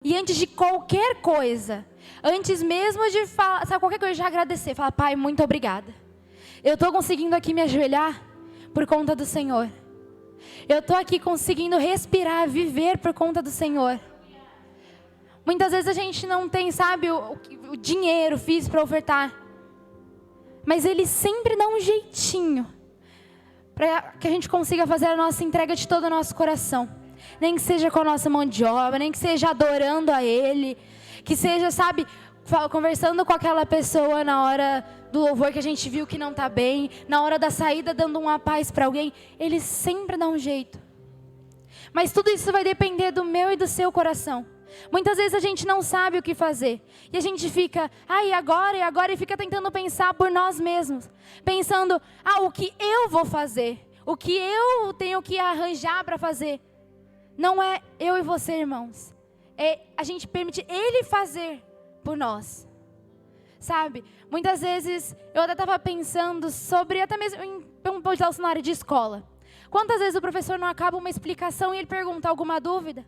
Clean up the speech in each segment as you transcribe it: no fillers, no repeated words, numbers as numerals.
E antes de qualquer coisa, antes mesmo de falar, sabe, qualquer coisa, já agradecer. Falar, Pai, muito obrigada. Eu estou conseguindo aqui me ajoelhar por conta do Senhor. Eu estou aqui conseguindo respirar, viver por conta do Senhor. Muitas vezes a gente não tem, sabe, o dinheiro físico para ofertar. Mas Ele sempre dá um jeitinho para que a gente consiga fazer a nossa entrega de todo o nosso coração. Nem que seja com a nossa mão de obra, nem que seja adorando a Ele, que seja, sabe, conversando com aquela pessoa na hora do louvor que a gente viu que não está bem, na hora da saída dando uma paz para alguém. Ele sempre dá um jeito. Mas tudo isso vai depender do meu e do seu coração. Muitas vezes a gente não sabe o que fazer. E a gente fica, e agora, e fica tentando pensar por nós mesmos. Pensando, o que eu vou fazer? O que eu tenho que arranjar para fazer? Não é eu e você, irmãos. É a gente permitir Ele fazer por nós. Sabe? Muitas vezes, eu até estava pensando sobre, até mesmo na área de escola. Quantas vezes o professor não acaba uma explicação e ele pergunta alguma dúvida?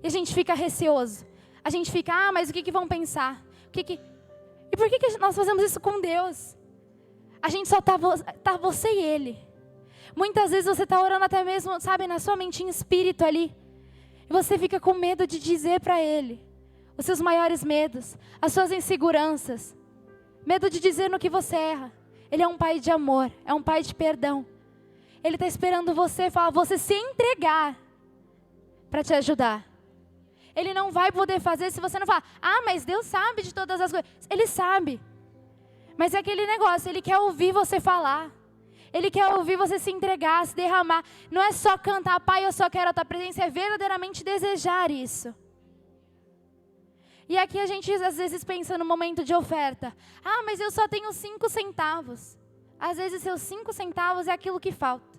E a gente fica receoso. A gente fica, mas o que vão pensar? E por que nós fazemos isso com Deus? A gente só tá você e Ele. Muitas vezes você está orando até mesmo, sabe, na sua mente em espírito ali. E você fica com medo de dizer para Ele os seus maiores medos, as suas inseguranças. Medo de dizer no que você erra. Ele é um Pai de amor, é um Pai de perdão. Ele está esperando você se entregar para te ajudar. Ele não vai poder fazer se você não falar, mas Deus sabe de todas as coisas. Ele sabe. Mas é aquele negócio, Ele quer ouvir você falar. Ele quer ouvir você se entregar, se derramar. Não é só cantar, Pai, eu só quero a Tua presença, é verdadeiramente desejar isso. E aqui a gente às vezes pensa no momento de oferta. Mas eu só tenho 5 centavos. Às vezes seus 5 centavos é aquilo que falta.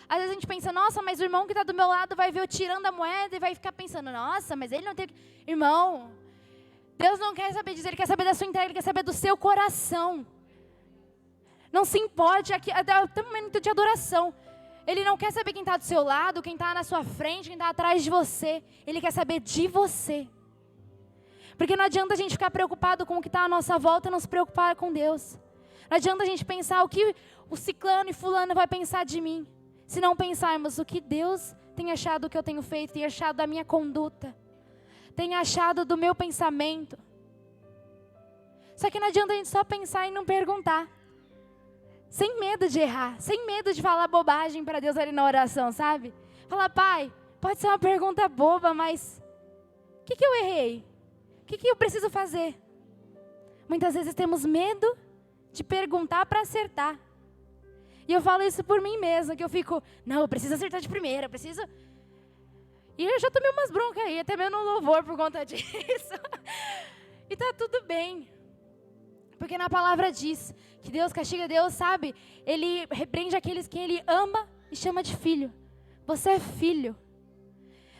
Às vezes a gente pensa, nossa, mas o irmão que está do meu lado vai ver eu tirando a moeda e vai ficar pensando, nossa, mas ele não tem... Irmão, Deus não quer saber disso, Ele quer saber da sua entrega, Ele quer saber do seu coração. Não se importe, aqui até um momento de adoração. Ele não quer saber quem está do seu lado, quem está na sua frente, quem está atrás de você. Ele quer saber de você. Porque não adianta a gente ficar preocupado com o que está à nossa volta e não se preocupar com Deus. Não adianta a gente pensar o que o ciclano e fulano vai pensar de mim. Se não pensarmos o que Deus tem achado do que eu tenho feito, tem achado da minha conduta, tem achado do meu pensamento. Só que não adianta a gente só pensar e não perguntar. Sem medo de errar, sem medo de falar bobagem para Deus ali na oração, sabe? Falar, Pai, pode ser uma pergunta boba, mas o que eu errei? O que eu preciso fazer? Muitas vezes temos medo de perguntar para acertar. E eu falo isso por mim mesma, que eu fico, não, eu preciso acertar de primeira, eu preciso... E eu já tomei umas broncas aí, até mesmo no louvor por conta disso. E tá tudo bem. Porque na palavra diz que Deus castiga, Deus sabe, Ele repreende aqueles que Ele ama e chama de filho. Você é filho.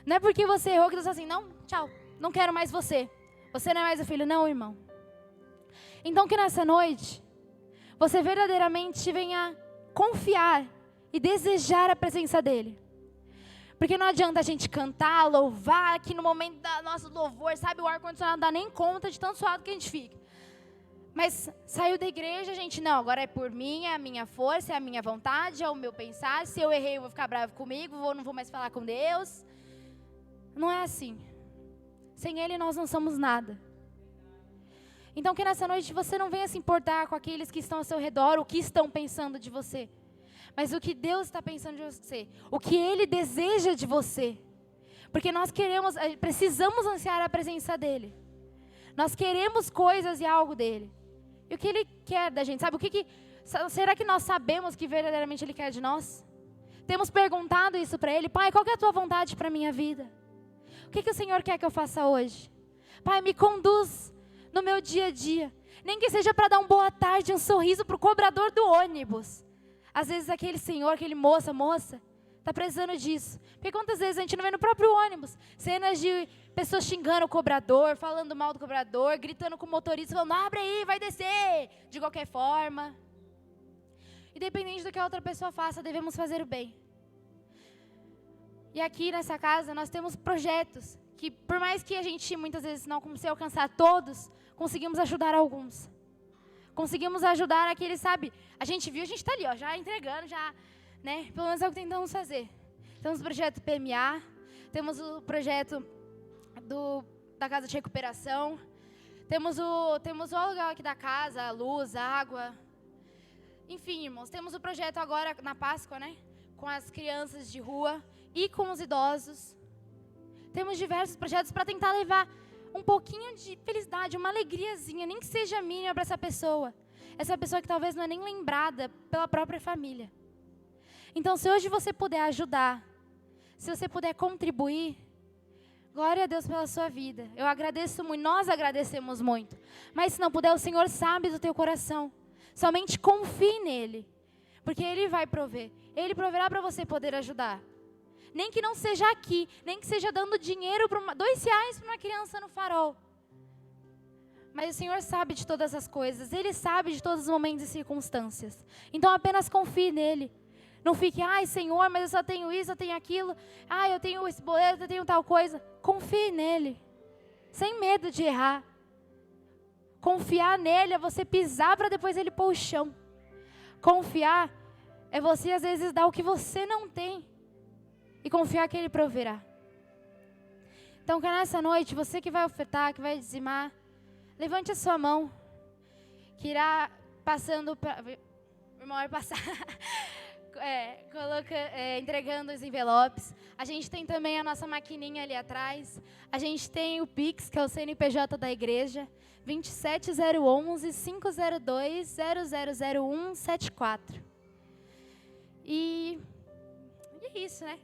Não é porque você errou que Deus fala assim, não, tchau, não quero mais você. Você não é mais o filho, não, irmão. Então que nessa noite, você verdadeiramente venha confiar e desejar a presença dEle. Porque não adianta a gente cantar, louvar, que no momento do nosso louvor, sabe, o ar-condicionado não dá nem conta de tanto suado que a gente fica. Mas saiu da igreja, a gente, não, agora é por mim, é a minha força, é a minha vontade, é o meu pensar. Se eu errei, eu vou ficar bravo comigo, não vou mais falar com Deus. Não é assim. Sem Ele nós não somos nada. Então que nessa noite você não venha se importar com aqueles que estão ao seu redor, o que estão pensando de você. Mas o que Deus está pensando de você. O que Ele deseja de você. Porque nós precisamos ansiar a presença dEle. Nós queremos coisas e algo dEle. E o que Ele quer da gente, sabe? Será que nós sabemos que verdadeiramente Ele quer de nós? Temos perguntado isso para Ele. Pai, qual que é a Tua vontade para a minha vida? O que o Senhor quer que eu faça hoje? Pai, me conduz no meu dia a dia. Nem que seja para dar uma boa tarde, um sorriso para o cobrador do ônibus. Às vezes aquele senhor, aquele moça, está precisando disso. Porque quantas vezes a gente não vê no próprio ônibus cenas de pessoas xingando o cobrador, falando mal do cobrador, gritando com o motorista, falando, abre aí, vai descer, de qualquer forma. Independente do que a outra pessoa faça, devemos fazer o bem. E aqui nessa casa nós temos projetos que por mais que a gente muitas vezes não consiga alcançar todos, conseguimos ajudar alguns. Conseguimos ajudar aqueles, sabe? A gente viu, a gente está ali, ó, já entregando, já, né? Pelo menos é o que tentamos fazer. Temos o projeto PMA, temos o projeto da Casa de Recuperação, temos o aluguel aqui da casa, a luz, a água. Enfim, irmãos, temos o projeto agora na Páscoa, né? Com as crianças de rua e com os idosos. Temos diversos projetos para tentar levar um pouquinho de felicidade, uma alegriazinha, nem que seja mínima para essa pessoa. Essa pessoa que talvez não é nem lembrada pela própria família. Então, se hoje você puder ajudar, se você puder contribuir, glória a Deus pela sua vida. Eu agradeço muito, nós agradecemos muito. Mas se não puder, o Senhor sabe do teu coração. Somente confie nele, porque Ele vai prover. Ele proverá para você poder ajudar. Nem que não seja aqui, nem que seja dando dinheiro, R$2 para uma criança no farol. Mas o Senhor sabe de todas as coisas, Ele sabe de todos os momentos e circunstâncias. Então apenas confie nele. Não fique, ai Senhor, mas eu só tenho isso, eu tenho aquilo. Ai, eu tenho esse boleto, eu tenho tal coisa. Confie nele, sem medo de errar. Confiar nele é você pisar para depois ele pôr o chão. Confiar é você às vezes dar o que você não tem. E confiar que Ele proverá. Então, que nessa noite, você que vai ofertar, que vai dizimar, levante a sua mão, que irá passando, o irmão vai passar, entregando os envelopes. A gente tem também a nossa maquininha ali atrás. A gente tem o Pix, que é o CNPJ da igreja, 27011-502-000174. E é isso, né?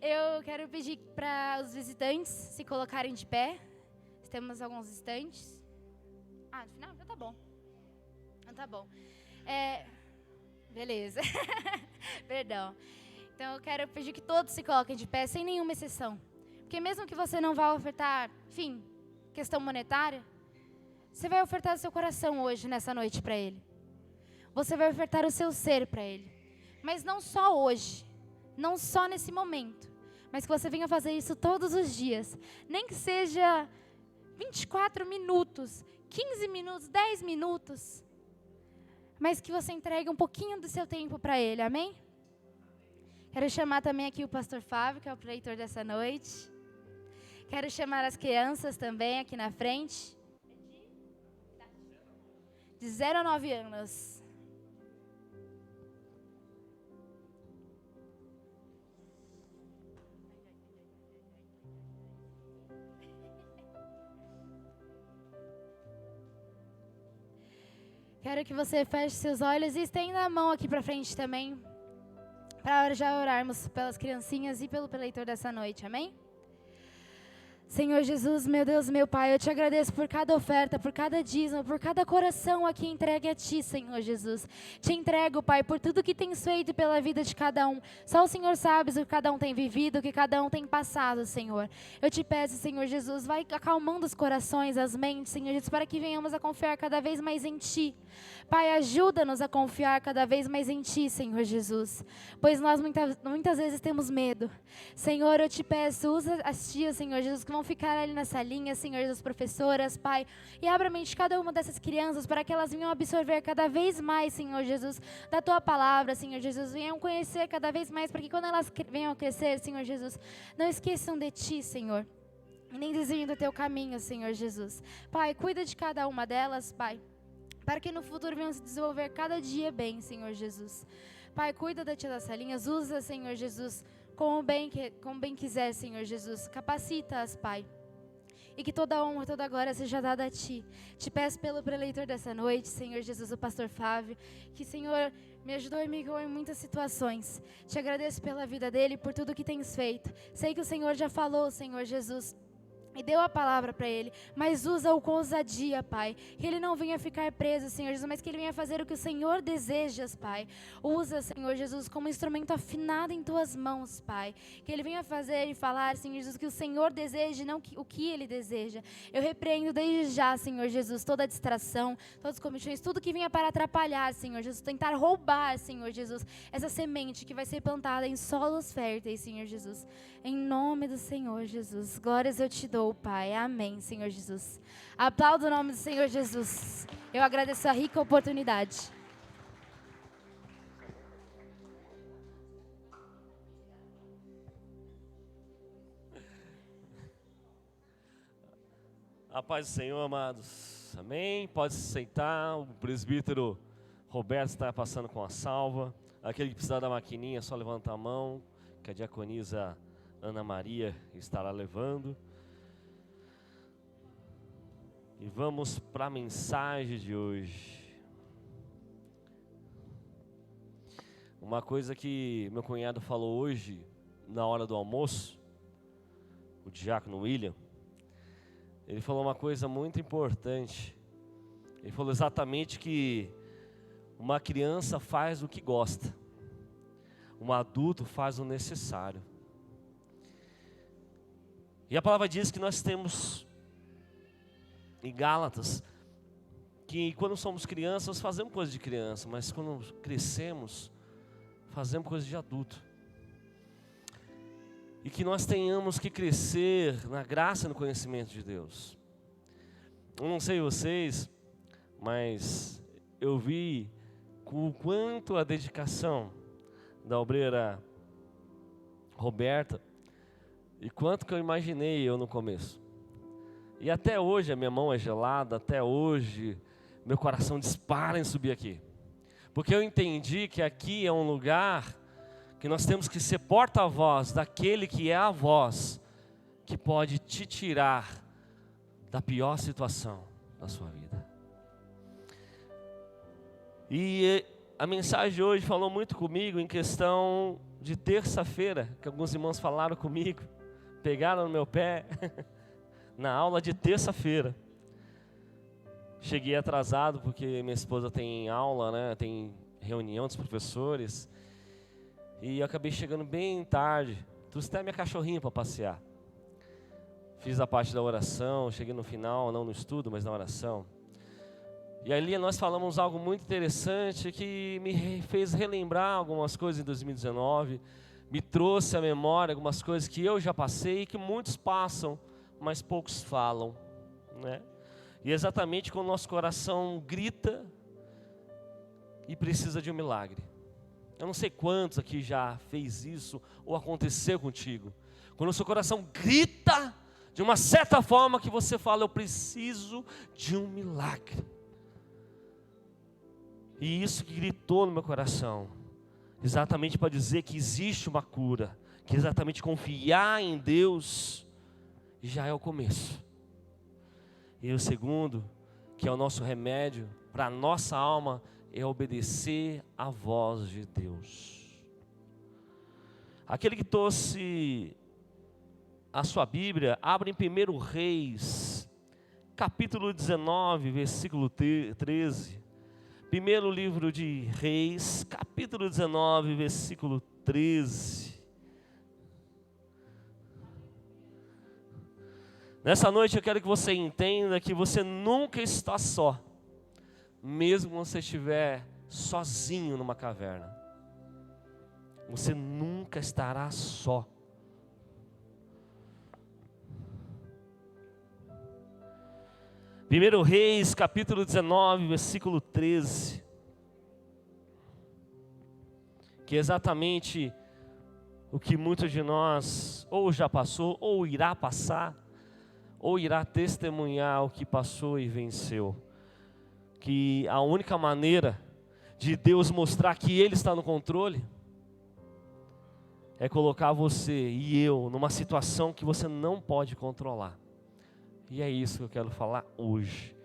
Eu quero pedir para os visitantes se colocarem de pé. Temos alguns instantes. No final? Então tá bom. Então tá bom. Beleza. Perdão. Então eu quero pedir que todos se coloquem de pé, sem nenhuma exceção. Porque mesmo que você não vá ofertar, enfim, questão monetária, você vai ofertar o seu coração hoje, nessa noite, para Ele. Você vai ofertar o seu ser para Ele. Mas não só hoje, não só nesse momento, mas que você venha fazer isso todos os dias. Nem que seja 24 minutos, 15 minutos, 10 minutos, mas que você entregue um pouquinho do seu tempo para Ele, amém? Quero chamar também aqui o pastor Fábio, que é o preleitor dessa noite. Quero chamar as crianças também aqui na frente. De 0 a 9 anos. Quero que você feche seus olhos e estenda a mão aqui para frente também, para já orarmos pelas criancinhas e pelo preleitor dessa noite, amém? Senhor Jesus, meu Deus, meu Pai, eu te agradeço por cada oferta, por cada dízimo, por cada coração aqui entregue a Ti, Senhor Jesus. Te entrego, Pai, por tudo que tens feito pela vida de cada um. Só o Senhor sabe o que cada um tem vivido, o que cada um tem passado, Senhor. Eu te peço, Senhor Jesus, vai acalmando os corações, as mentes, Senhor Jesus, para que venhamos a confiar cada vez mais em Ti. Pai, ajuda-nos a confiar cada vez mais em Ti, Senhor Jesus. Pois nós muitas vezes temos medo. Senhor, eu te peço, usa as tias, Senhor Jesus, que vão ficar ali nessa linha, Senhor Jesus, professoras, Pai, e abra a mente de cada uma dessas crianças para que elas venham absorver cada vez mais, Senhor Jesus, da Tua palavra, Senhor Jesus, venham conhecer cada vez mais, para que quando elas venham a crescer, Senhor Jesus, não esqueçam de Ti, Senhor, e nem desviem do Teu caminho, Senhor Jesus. Pai, cuida de cada uma delas, Pai, para que no futuro venham se desenvolver cada dia bem, Senhor Jesus. Pai, cuida da tia das salinhas, usa, Senhor Jesus, como bem quiser, Senhor Jesus. Capacita-as, Pai. E que toda honra, toda glória seja dada a Ti. Te peço pelo preleitor dessa noite, Senhor Jesus, o pastor Fábio, que, Senhor, me ajudou e me guiou em muitas situações. Te agradeço pela vida dele, por tudo que tens feito. Sei que o Senhor já falou, Senhor Jesus, e deu a palavra para ele, mas usa-o com ousadia, Pai. Que ele não venha ficar preso, Senhor Jesus, mas que ele venha fazer o que o Senhor desejas, Pai. Usa, Senhor Jesus, como instrumento afinado em tuas mãos, Pai. Que ele venha fazer e falar, Senhor Jesus, que o Senhor deseja e não o que ele deseja. Eu repreendo desde já, Senhor Jesus, toda distração, todas as comissões, tudo que venha para atrapalhar, Senhor Jesus, tentar roubar, Senhor Jesus, essa semente que vai ser plantada em solos férteis, Senhor Jesus. Em nome do Senhor Jesus, glórias eu te dou, Pai. Amém, Senhor Jesus. Aplaudo o nome do Senhor Jesus. Eu agradeço a rica oportunidade. A paz do Senhor, amados. Amém? Pode se sentar. O presbítero Roberto está passando com a salva. Aquele que precisar da maquininha, é só levanta a mão, que a diaconisa Ana Maria estará levando. E vamos para a mensagem de hoje. Uma coisa que meu cunhado falou hoje, na hora do almoço, o diácono William, ele falou uma coisa muito importante. Ele falou exatamente que uma criança faz o que gosta, um adulto faz o necessário. E a palavra diz que nós temos em Gálatas que quando somos crianças fazemos coisa de criança, mas quando crescemos fazemos coisa de adulto. E que nós tenhamos que crescer na graça e no conhecimento de Deus. Eu não sei vocês, mas eu vi o quanto a dedicação da obreira Roberta e quanto que eu imaginei eu no começo. E até hoje a minha mão é gelada, até hoje meu coração dispara em subir aqui. Porque eu entendi que aqui é um lugar que nós temos que ser porta-voz daquele que é a voz que pode te tirar da pior situação da sua vida. E a mensagem de hoje falou muito comigo em questão de terça-feira, que alguns irmãos falaram comigo, pegaram no meu pé, na aula de terça-feira. Cheguei atrasado porque minha esposa tem aula, né? Tem reunião dos professores. E eu acabei chegando bem tarde. Trouxe até minha cachorrinha para passear. Fiz a parte da oração, cheguei no final, não no estudo, mas na oração. E ali nós falamos algo muito interessante que me fez relembrar algumas coisas em 2019. Me trouxe à memória algumas coisas que eu já passei e que muitos passam, mas poucos falam, né? E exatamente quando o nosso coração grita e precisa de um milagre. Eu não sei quantos aqui já fez isso ou aconteceu contigo. Quando o seu coração grita de uma certa forma que você fala, eu preciso de um milagre. E isso que gritou no meu coração, exatamente para dizer que existe uma cura, que exatamente confiar em Deus já é o começo. E o segundo, que é o nosso remédio para a nossa alma, é obedecer à voz de Deus. Aquele que trouxe a sua Bíblia, abre em 1 Reis, capítulo 19, versículo 13. Primeiro livro de Reis, capítulo 19, versículo 13. Nessa noite eu quero que você entenda que você nunca está só, mesmo quando você estiver sozinho numa caverna. Você nunca estará só. Primeiro Reis, capítulo 19, versículo 13. Que é exatamente o que muitos de nós ou já passou, ou irá passar, ou irá testemunhar o que passou e venceu. Que a única maneira de Deus mostrar que Ele está no controle é colocar você e eu numa situação que você não pode controlar. E é isso que eu quero falar hoje.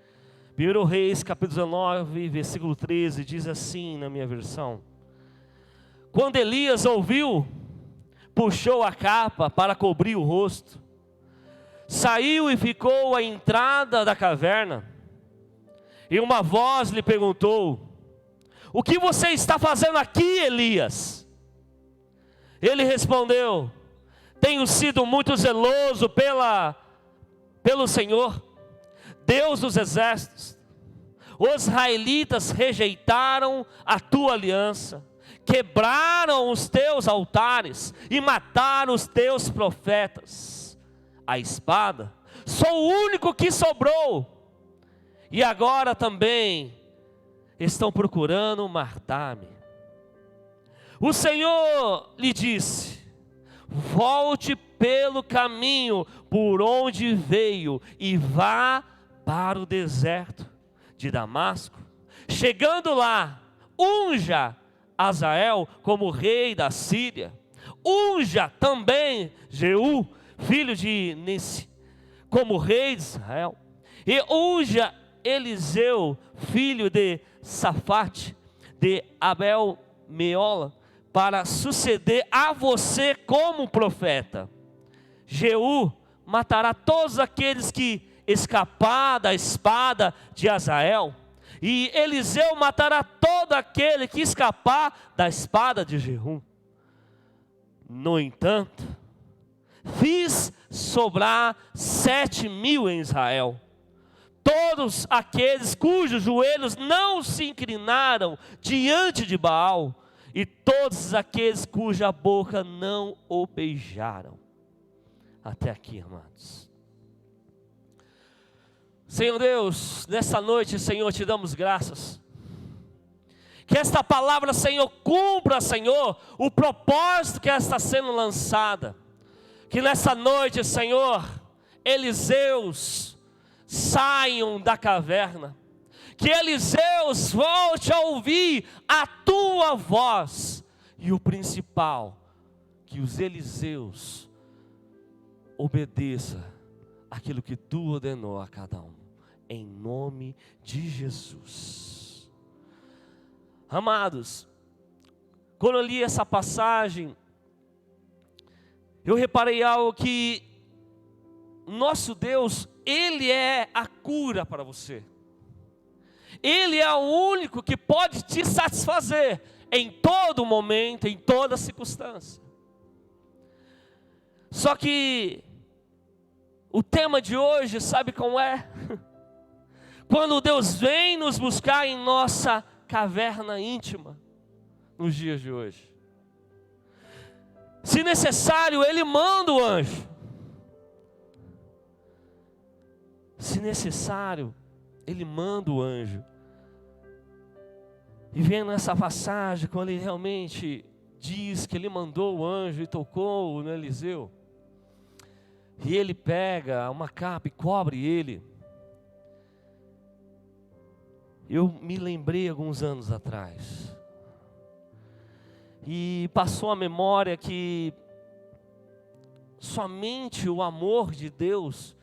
1 Reis, capítulo 19, versículo 13, diz assim na minha versão: quando Elias ouviu, puxou a capa para cobrir o rosto, saiu e ficou à entrada da caverna. E uma voz lhe perguntou: o que você está fazendo aqui, Elias? Ele respondeu: tenho sido muito zeloso pelo Senhor, Deus dos exércitos. Os israelitas rejeitaram a tua aliança, quebraram os teus altares e mataram os teus profetas. A espada, sou o único que sobrou, e agora também estão procurando matar-me. O Senhor lhe disse: volte pelo caminho por onde veio e vá para o deserto de Damasco. Chegando lá, unja Azael como rei da Síria. Unja também Jeú, filho de Nissi, como rei de Israel. E unja Eliseu, filho de Safate, de Abel-Meola, para suceder a você como profeta. Jeú matará todos aqueles que escapar da espada de Azael, e Eliseu matará todo aquele que escapar da espada de Jeú. No entanto, fiz sobrar 7.000 em Israel, todos aqueles cujos joelhos não se inclinaram diante de Baal, e todos aqueles cuja boca não o beijaram. Até aqui, amados. Senhor Deus, nessa noite, Senhor, te damos graças. Que esta palavra, Senhor, cumpra, Senhor, o propósito que está sendo lançada. Que nessa noite, Senhor, Eliseus saiam da caverna. Que Eliseus volte a ouvir a tua voz. E o principal, que os Eliseus obedeçam aquilo que tu ordenou a cada um. Em nome de Jesus. Amados, quando eu li essa passagem, eu reparei algo, que nosso Deus, Ele é a cura para você. Ele é o único que pode te satisfazer em todo momento, em toda circunstância. Só que o tema de hoje, sabe como é? Quando Deus vem nos buscar em nossa caverna íntima, nos dias de hoje. Se necessário, Ele manda o anjo. Se necessário, Ele manda o anjo. E vendo essa passagem, quando Ele realmente diz que Ele mandou o anjo e tocou no Eliseu, e ele pega uma capa e cobre ele, eu me lembrei alguns anos atrás, e passou a memória que somente o amor de Deus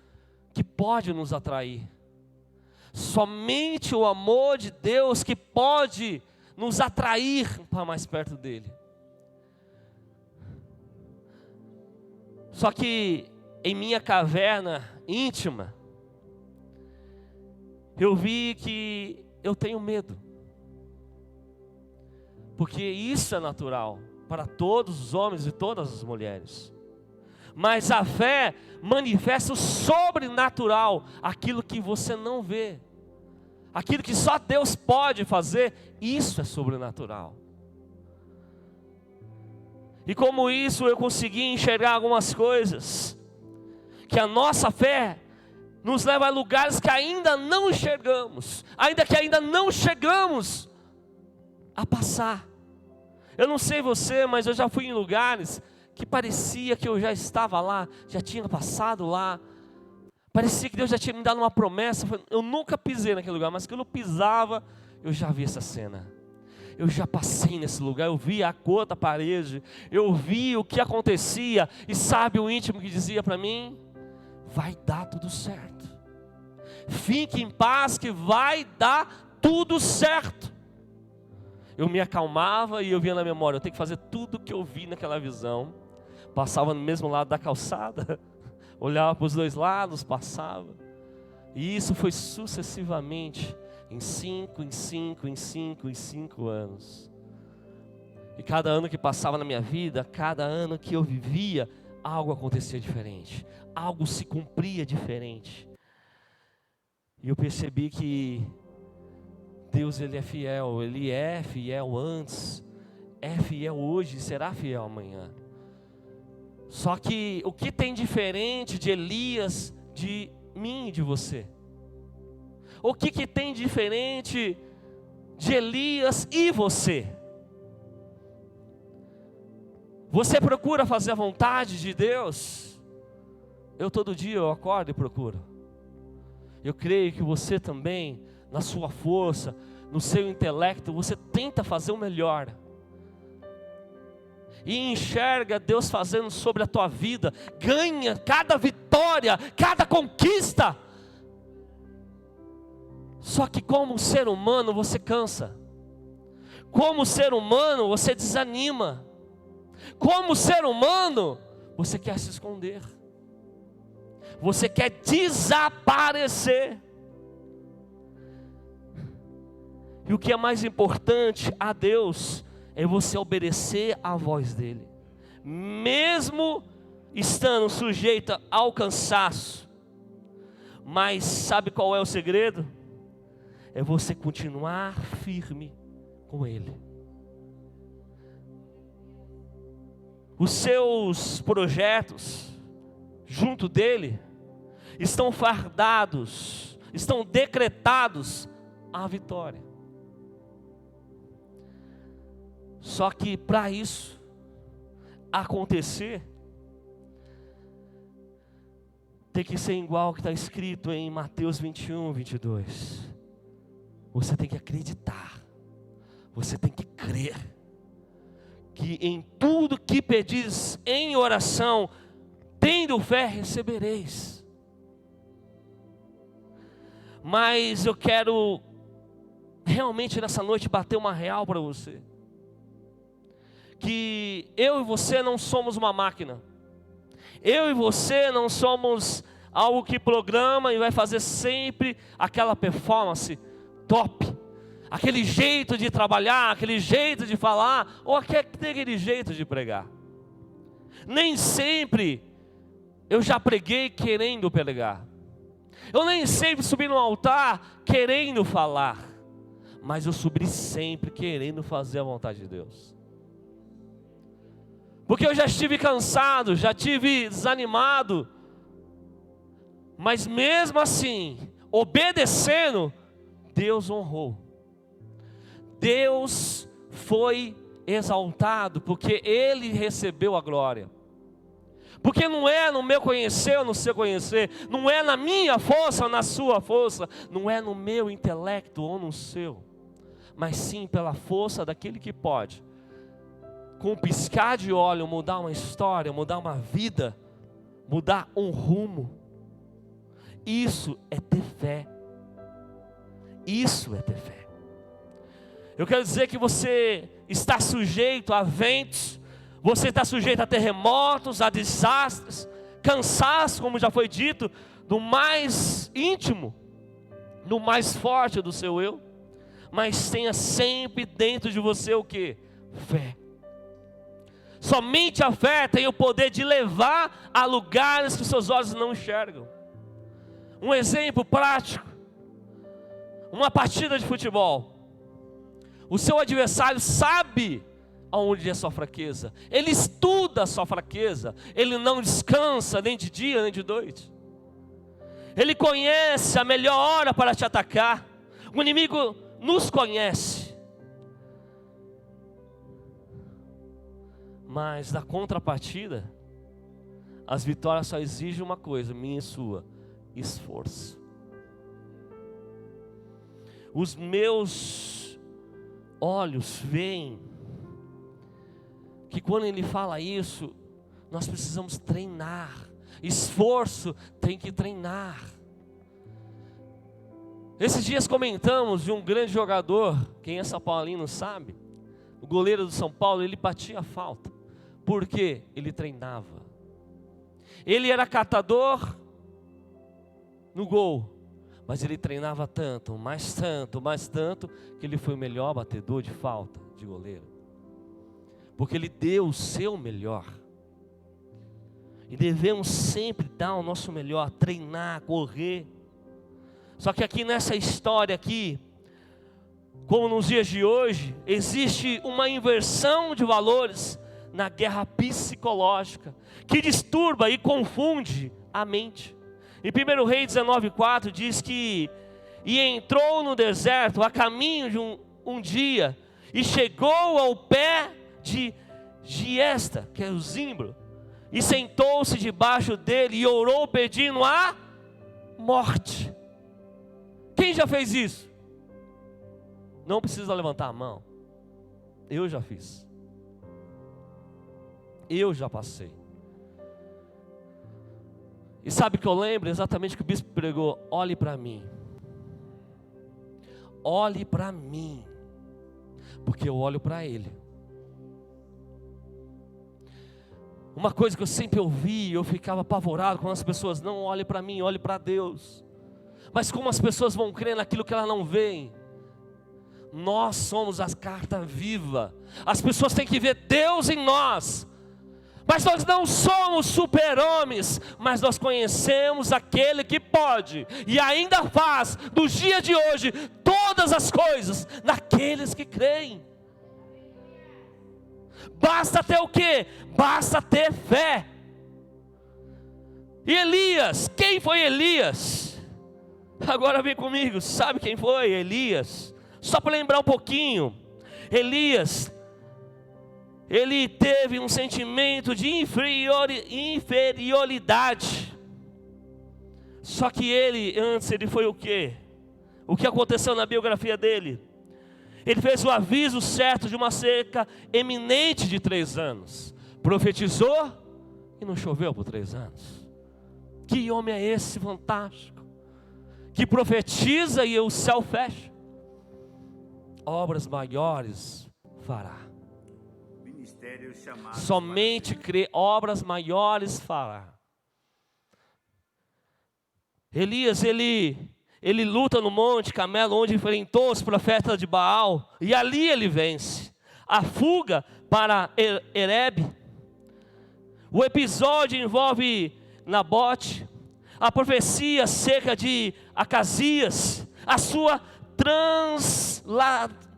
que pode nos atrair, somente o amor de Deus que pode nos atrair para mais perto dele. Só que em minha caverna íntima, eu vi que eu tenho medo, porque isso é natural para todos os homens e todas as mulheres, mas a fé manifesta o sobrenatural, aquilo que você não vê, aquilo que só Deus pode fazer, isso é sobrenatural. E como isso eu consegui enxergar algumas coisas, que a nossa fé nos leva a lugares que ainda não enxergamos, ainda não chegamos a passar. Eu não sei você, mas eu já fui em lugares que parecia que eu já estava lá, já tinha passado lá. Parecia que Deus já tinha me dado uma promessa. Eu nunca pisei naquele lugar, mas quando eu pisava, eu já vi essa cena. Eu já passei nesse lugar, eu vi a cor da parede, eu vi o que acontecia. E sabe o íntimo que dizia para mim? Vai dar tudo certo. Fique em paz que vai dar tudo certo. Eu me acalmava e eu via na memória, eu tenho que fazer tudo o que eu vi naquela visão. Passava no mesmo lado da calçada, olhava para os dois lados, passava. E isso foi sucessivamente, em 5 anos. E cada ano que passava na minha vida, cada ano que eu vivia, algo acontecia diferente. Algo se cumpria diferente. E eu percebi que Deus, Ele é fiel antes, é fiel hoje e será fiel amanhã. Só que o que tem diferente de Elias, de mim e de você? O que tem diferente de Elias e você? Você procura fazer a vontade de Deus? Eu todo dia eu acordo e procuro. Eu creio que você também, na sua força, no seu intelecto, você tenta fazer o melhor. E enxerga Deus fazendo sobre a tua vida, ganha cada vitória, cada conquista. Só que como ser humano você cansa. Como ser humano você desanima. Como ser humano você quer se esconder. Você quer desaparecer. E o que é mais importante a Deus é você obedecer à voz dEle, mesmo estando sujeito ao cansaço. Mas sabe qual é o segredo? É você continuar firme com Ele. Os seus projetos junto dEle estão fardados, estão decretados à vitória. Só que para isso acontecer, tem que ser igual ao que está escrito em Mateus 21, 22. Você tem que acreditar, você tem que crer, que em tudo que pedis em oração, tendo fé, recebereis. Mas eu quero realmente nessa noite bater uma real para você. Que eu e você não somos uma máquina. Eu e você não somos algo que programa e vai fazer sempre aquela performance top. Aquele jeito de trabalhar, aquele jeito de falar, ou aquele jeito de pregar. Nem sempre eu já preguei querendo pregar. Eu nem sempre subi no altar querendo falar. Mas eu subi sempre querendo fazer a vontade de Deus. Porque eu já estive cansado, já estive desanimado. Mas mesmo assim, obedecendo, Deus honrou. Deus foi exaltado, porque Ele recebeu a glória. Porque não é no meu conhecer ou no seu conhecer, não é na minha força ou na sua força, não é no meu intelecto ou no seu, mas sim pela força daquele que pode, com um piscar de olho, mudar uma história, mudar uma vida, mudar um rumo. Isso é ter fé. Isso é ter fé. Eu quero dizer que você está sujeito a ventos, você está sujeito a terremotos, a desastres, cansaço, como já foi dito, do mais íntimo, do mais forte do seu eu, mas tenha sempre dentro de você o que? Fé. Somente a fé tem o poder de levar a lugares que os seus olhos não enxergam. Um exemplo prático, uma partida de futebol. O seu adversário sabe aonde é a sua fraqueza. Ele estuda a sua fraqueza. Ele não descansa nem de dia nem de noite. Ele conhece a melhor hora para te atacar. O inimigo nos conhece. Mas da contrapartida, as vitórias só exigem uma coisa, minha e sua: esforço. Os meus olhos veem que quando ele fala isso, nós precisamos treinar. Esforço tem que treinar. Esses dias comentamos de um grande jogador, quem é São Paulino sabe, o goleiro do São Paulo, ele batia a falta. Por quê? Ele treinava. Ele era catador no gol, mas ele treinava tanto, mais tanto, que ele foi o melhor batedor de falta de goleiro. Porque ele deu o seu melhor. E devemos sempre dar o nosso melhor, treinar, correr. Só que aqui nessa história aqui, como nos dias de hoje, existe uma inversão de valores na guerra psicológica, que disturba e confunde a mente. Em 1 Reis 19:4 diz que, e entrou no deserto a caminho de um dia, e chegou ao pé de Giesta, que é o Zimbro, e sentou-se debaixo dele e orou pedindo a morte. Quem já fez isso? Não precisa levantar a mão. Eu já fiz. Eu já passei. E sabe o que eu lembro? Exatamente o que o bispo pregou. Olhe para mim. Olhe para mim. Porque eu olho para Ele. Uma coisa que eu sempre ouvi, eu ficava apavorado quando as pessoas não olhem para mim, olhem para Deus. Mas como as pessoas vão crer naquilo que elas não veem? Nós somos a carta viva. As pessoas têm que ver Deus em nós. Mas nós não somos super-homens, mas nós conhecemos aquele que pode e ainda faz dos dias de hoje todas as coisas naqueles que creem. Basta ter o quê? Basta ter fé. E Elias, quem foi Elias? Agora vem comigo, sabe quem foi Elias? Só para lembrar um pouquinho. Elias, ele teve um sentimento de inferioridade. Só que antes ele foi o quê? O que aconteceu na biografia dele? Ele fez o aviso certo de uma seca eminente de 3 anos. Profetizou e não choveu por 3 anos. Que homem é esse fantástico? Que profetiza e o céu fecha. Obras maiores fará. Somente crê, obras maiores fará. Elias, ele luta no Monte Carmelo, onde enfrentou os profetas de Baal, e ali ele vence. A fuga para Erebe. O episódio envolve Nabote, a profecia seca de Acasias, a sua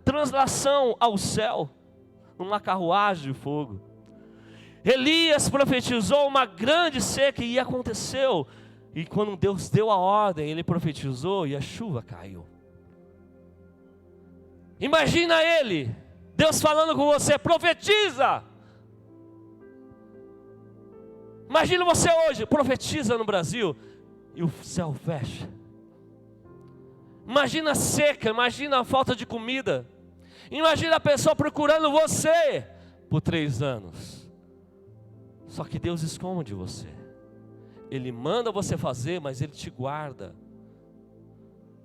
translação ao céu, numa carruagem de fogo. Elias profetizou uma grande seca e aconteceu. E quando Deus deu a ordem, ele profetizou e a chuva caiu. Imagina Deus falando com você, profetiza. Imagina você hoje, profetiza no Brasil e o céu fecha. Imagina a seca, imagina a falta de comida. Imagina a pessoa procurando você por 3 anos. Só que Deus esconde você. Ele manda você fazer, mas Ele te guarda.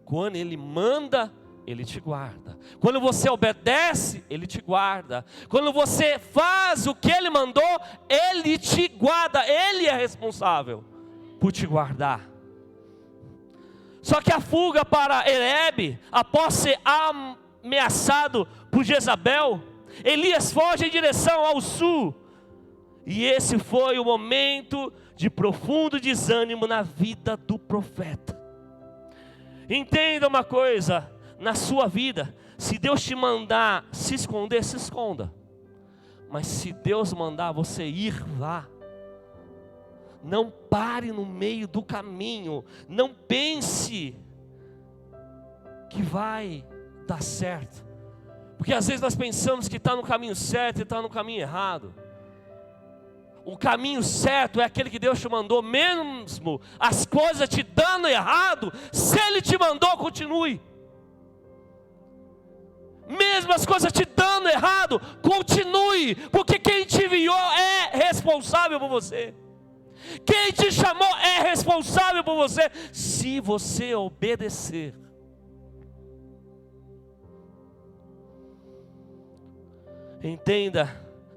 Quando Ele manda, Ele te guarda. Quando você obedece, Ele te guarda. Quando você faz o que Ele mandou, Ele te guarda. Ele é responsável por te guardar. Só que a fuga para Erebe, após ser ameaçado por Jezabel, Elias foge em direção ao sul. E esse foi o momento de profundo desânimo na vida do profeta. Entenda uma coisa, na sua vida, se Deus te mandar se esconder, se esconda. Mas se Deus mandar você ir, vá. Não pare no meio do caminho. Não pense que vai dar certo. Porque às vezes nós pensamos que está no caminho certo e está no caminho errado. O caminho certo é aquele que Deus te mandou, mesmo as coisas te dando errado. Se Ele te mandou, continue. Mesmo as coisas te dando errado, continue. Porque quem te enviou é responsável por você. Quem te chamou é responsável por você, se você obedecer. Entenda,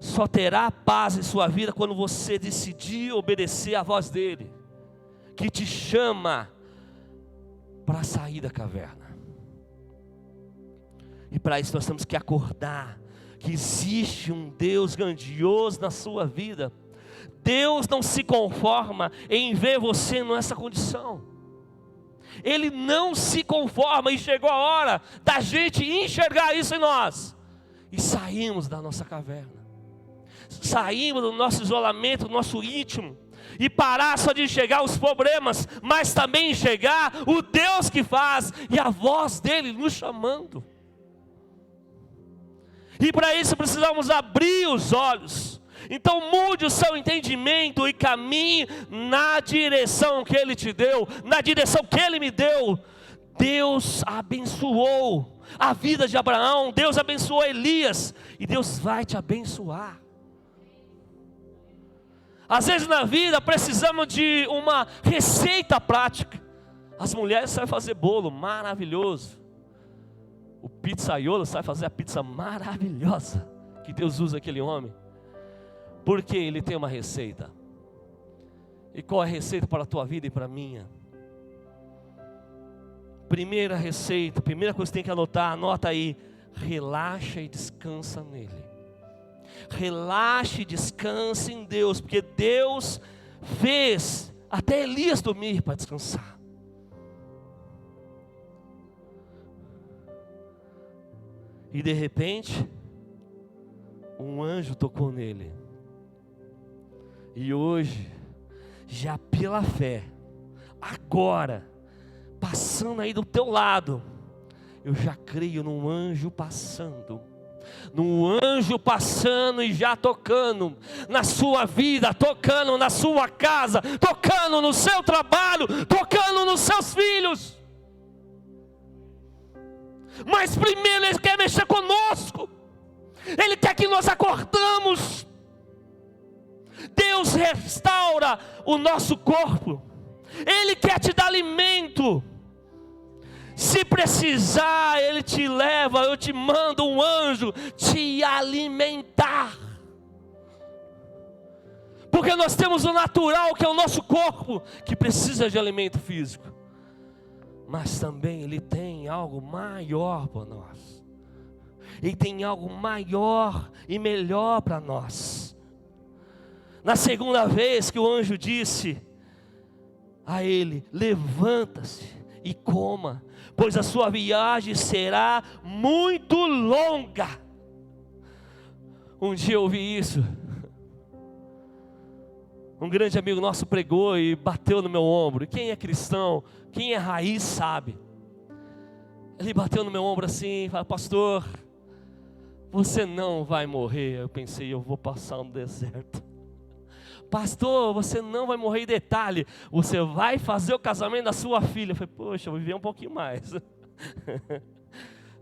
só terá paz em sua vida quando você decidir obedecer à voz dele, que te chama para sair da caverna. E para isso nós temos que acordar que existe um Deus grandioso na sua vida. Deus não se conforma em ver você nessa condição. Ele não se conforma, e chegou a hora da gente enxergar isso em nós e saímos da nossa caverna, saímos do nosso isolamento, do nosso íntimo, e parar só de enxergar os problemas, mas também enxergar o Deus que faz e a voz dele nos chamando. E para isso precisamos abrir os olhos. Então mude o seu entendimento e caminhe na direção que Ele te deu, na direção que Ele me deu. Deus abençoou a vida de Abraão, Deus abençoou Elias, e Deus vai te abençoar. Às vezes na vida precisamos de uma receita prática. As mulheres sabem fazer bolo maravilhoso. O pizzaiolo sabe fazer a pizza maravilhosa que Deus usa aquele homem. Porque ele tem uma receita. E qual é a receita para a tua vida e para a minha? Primeira receita, primeira coisa que você tem que anotar, anota aí: relaxa e descansa nele. Relaxe e descanse em Deus, porque Deus fez até Elias dormir para descansar. E de repente, um anjo tocou nele. E hoje, já pela fé, agora, passando aí do teu lado, eu já creio num anjo passando. Num anjo passando e já tocando na sua vida, tocando na sua casa, tocando no seu trabalho, tocando nos seus filhos. Mas primeiro Ele quer mexer conosco. Ele quer que nós acordamos. Deus restaura o nosso corpo. Ele quer te dar alimento. Se precisar, Ele te leva, eu te mando um anjo te alimentar. Porque nós temos o natural, que é o nosso corpo, que precisa de alimento físico. Mas também Ele tem algo maior para nós. Ele tem algo maior e melhor para nós. Na segunda vez que o anjo disse a ele: levanta-se e coma, pois a sua viagem será muito longa. Um dia eu ouvi isso. Um grande amigo nosso pregou e bateu no meu ombro. Quem é cristão, quem é raiz sabe. Ele bateu no meu ombro assim e falou: pastor, você não vai morrer. Eu pensei, eu vou passar no deserto. Pastor, você não vai morrer. Em detalhe, você vai fazer o casamento da sua filha. Eu falei, poxa, eu vou viver um pouquinho mais.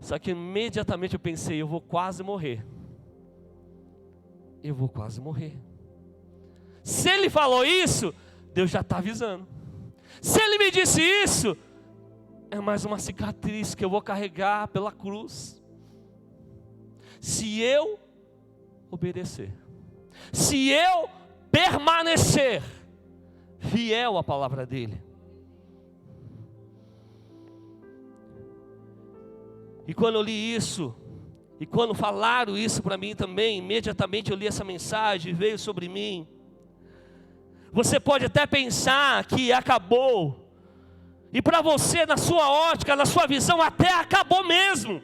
Só que imediatamente eu pensei, eu vou quase morrer. Eu vou quase morrer. Se Ele falou isso, Deus já está avisando. Se Ele me disse isso, é mais uma cicatriz que eu vou carregar pela cruz. Se eu obedecer, se eu permanecer fiel à palavra dEle. E quando eu li isso, e quando falaram isso para mim também, imediatamente eu li essa mensagem, veio sobre mim. Você pode até pensar que acabou, e para você, na sua ótica, na sua visão, até acabou mesmo.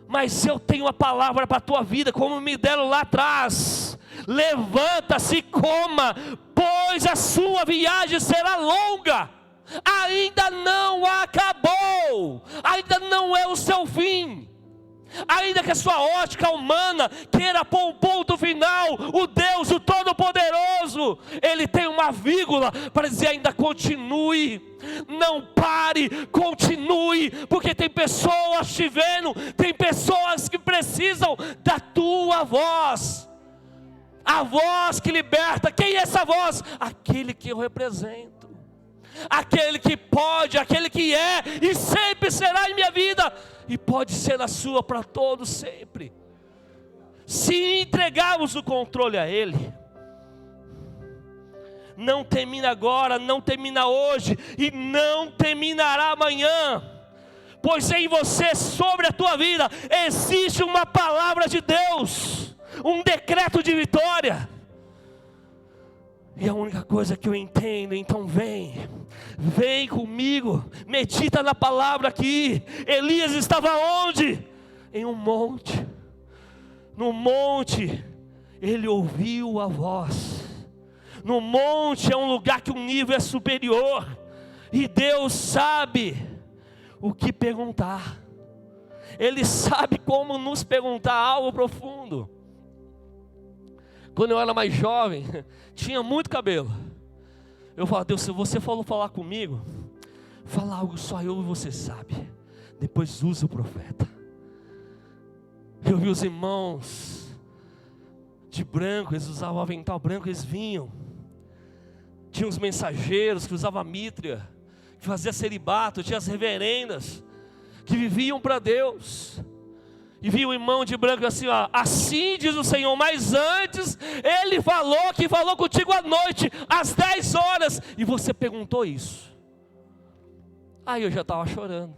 Mas eu tenho uma palavra para a tua vida, como me deram lá atrás: levanta-se e coma, pois a sua viagem será longa. Ainda não acabou, ainda não é o seu fim. Ainda que a sua ótica humana queira pôr um ponto final, o Deus, o Todo-Poderoso, Ele tem uma vírgula para dizer: ainda continue, não pare, continue, porque tem pessoas te vendo, tem pessoas que precisam da tua voz, a voz que liberta. Quem é essa voz? Aquele que eu represento, aquele que pode, aquele que é e sempre será em minha vida, e pode ser a sua para todos sempre. se entregarmos o controle a Ele, não termina agora, não termina hoje e não terminará amanhã, pois em você, sobre a tua vida, existe uma palavra de Deus, um decreto de vitória. E a única coisa que eu entendo, então vem comigo, medita na palavra aqui. Elias estava onde? Em um monte. No monte, ele ouviu a voz. No monte é um lugar que o nível é superior, e Deus sabe o que perguntar. Ele sabe como nos perguntar algo profundo. Quando eu era mais jovem, tinha muito cabelo. Eu falava: Deus, se você falou falar comigo, fala algo só eu e você sabe. Depois usa o profeta. Eu vi os irmãos de branco, eles usavam avental branco, eles vinham. Tinha os mensageiros que usavam mítria, que faziam celibato, tinha as reverendas, que viviam para Deus. E vi o irmão de branco assim, ó: assim diz o Senhor, mas antes Ele falou que falou contigo à noite, às 10 horas, e você perguntou isso. Aí eu já estava chorando,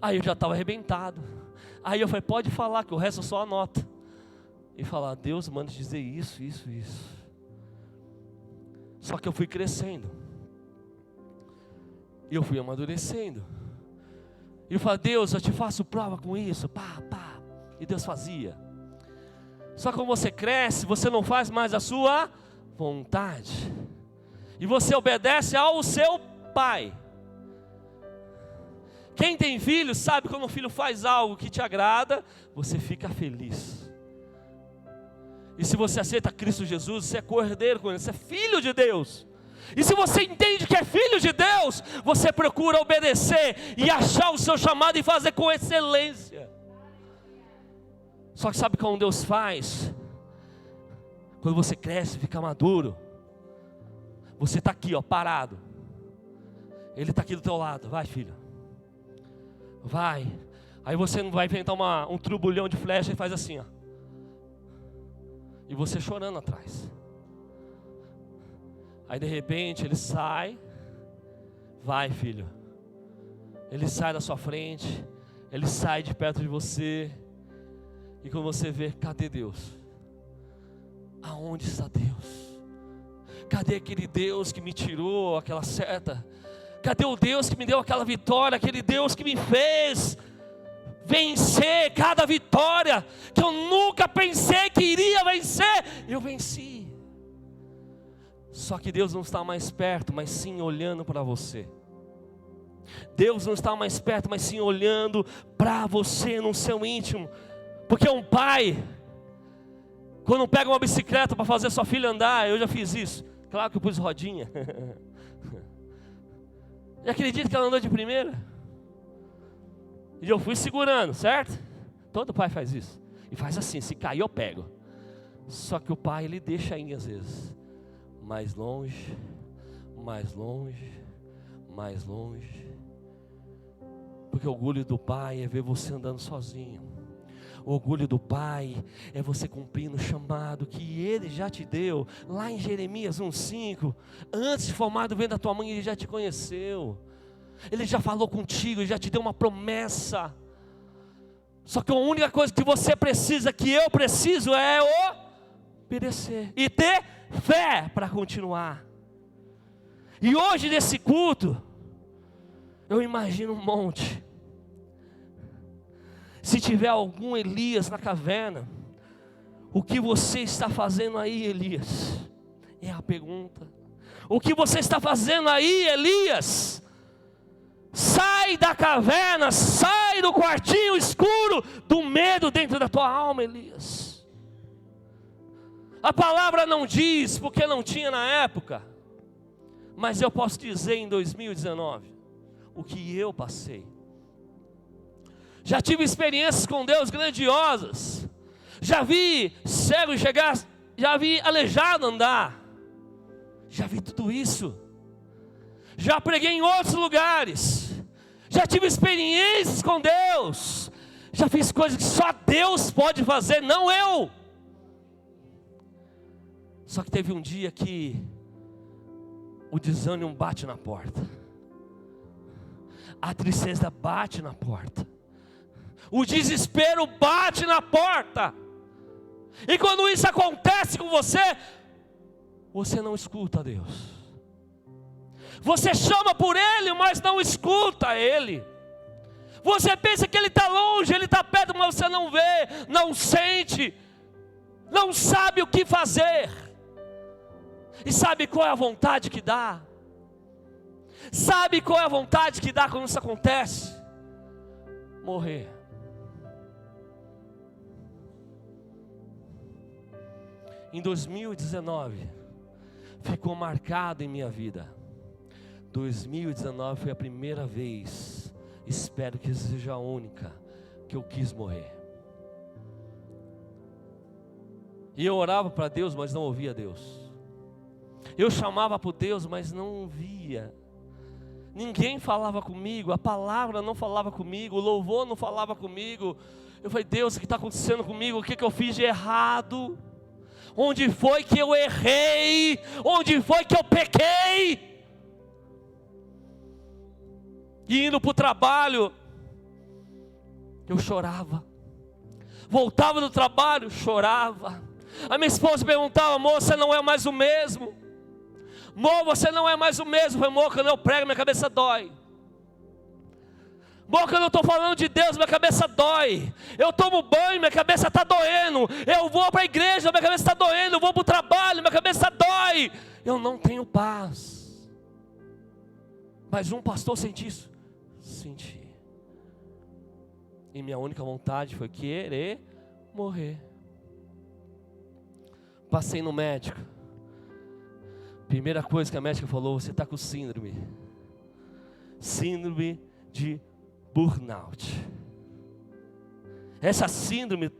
aí eu já estava arrebentado. Aí eu falei: pode falar, que o resto eu só anota. E falar: Deus manda dizer isso, isso, isso. Só que eu fui crescendo, e eu fui amadurecendo. E eu falei: Deus, eu te faço prova com isso, pá. E Deus fazia. Só que quando você cresce, você não faz mais a sua vontade, e você obedece ao seu pai. Quem tem filho sabe quando o filho faz algo que te agrada, você fica feliz. E se você aceita Cristo Jesus, você é cordeiro com Ele, você é filho de Deus. E se você entende que é filho de Deus, você procura obedecer e achar o seu chamado e fazer com excelência. Só que sabe como Deus faz? Quando você cresce, fica maduro, você está aqui, ó, parado. Ele está aqui do teu lado: vai, filho, vai. Aí você não vai inventar um turbulhão de flecha e faz assim, ó. E você chorando atrás. Aí de repente ele sai: vai, filho. Ele sai da sua frente, ele sai de perto de você. E quando você vê, cadê Deus? Aonde está Deus? Cadê aquele Deus que me tirou aquela seta? Cadê o Deus que me deu aquela vitória? Aquele Deus que me fez vencer cada vitória que eu nunca pensei que iria vencer, eu venci. Só que Deus não está mais perto, mas sim olhando para você. Deus não está mais perto, mas sim olhando para você no seu íntimo. Porque um pai, quando pega uma bicicleta para fazer sua filha andar, eu já fiz isso. Claro que eu pus rodinha. E acredita que ela andou de primeira? E eu fui segurando, certo? Todo pai faz isso. E faz assim: se cair eu pego. Só que o pai, ele deixa ir às vezes mais longe, mais longe, mais longe. Porque o orgulho do pai é ver você andando sozinho. O orgulho do pai é você cumprindo o chamado que Ele já te deu. Lá em Jeremias 1:5, antes de formar do ventre da tua mãe, Ele já te conheceu. Ele já falou contigo, Ele já te deu uma promessa. Só que a única coisa que você precisa, que eu preciso, é obedecer e ter fé para continuar. E hoje nesse culto, eu imagino um monte. Se tiver algum Elias na caverna, o que você está fazendo aí, Elias? É a pergunta. O que você está fazendo aí, Elias? Sai da caverna, sai do quartinho escuro, do medo dentro da tua alma, Elias. A palavra não diz, porque não tinha na época, mas eu posso dizer em 2019, o que eu passei. Já tive experiências com Deus grandiosas. Já vi cego chegar, já vi aleijado andar. Já vi tudo isso. Já preguei em outros lugares. Já tive experiências com Deus. Já fiz coisas que só Deus pode fazer, não eu. Só que teve um dia que o desânimo bate na porta. A tristeza bate na porta. O desespero bate na porta. E quando isso acontece com você, você não escuta Deus. Você chama por Ele, mas não escuta Ele. Você pensa que Ele está longe, Ele está perto, mas você não vê, não sente, não sabe o que fazer. E sabe qual é a vontade que dá? Sabe qual é a vontade que dá quando isso acontece? Morrer. Em 2019, ficou marcado em minha vida. 2019 foi a primeira vez, espero que seja a única, que eu quis morrer. E eu orava para Deus, mas não ouvia Deus. Eu chamava por Deus, mas não via. Ninguém falava comigo, a palavra não falava comigo, o louvor não falava comigo. Eu falei, Deus, o que está acontecendo comigo? O que eu fiz de errado? Onde foi que eu errei? Onde foi que eu pequei? E indo para o trabalho, eu chorava. Voltava do trabalho, chorava. A minha esposa perguntava, amor, você não é mais o mesmo? Amor, você não é mais o mesmo. Eu falei, amor, quando eu prego, minha cabeça dói. Amor, quando eu estou falando de Deus, minha cabeça dói. Eu tomo banho, minha cabeça está doendo. Eu vou para a igreja, minha cabeça está doendo. Eu vou para o trabalho, minha cabeça dói. Eu não tenho paz. Mas um pastor sente isso? Senti. E minha única vontade foi querer morrer. Passei no médico. Primeira coisa que a médica falou, você está com síndrome. Síndrome de burnout. Essa síndrome,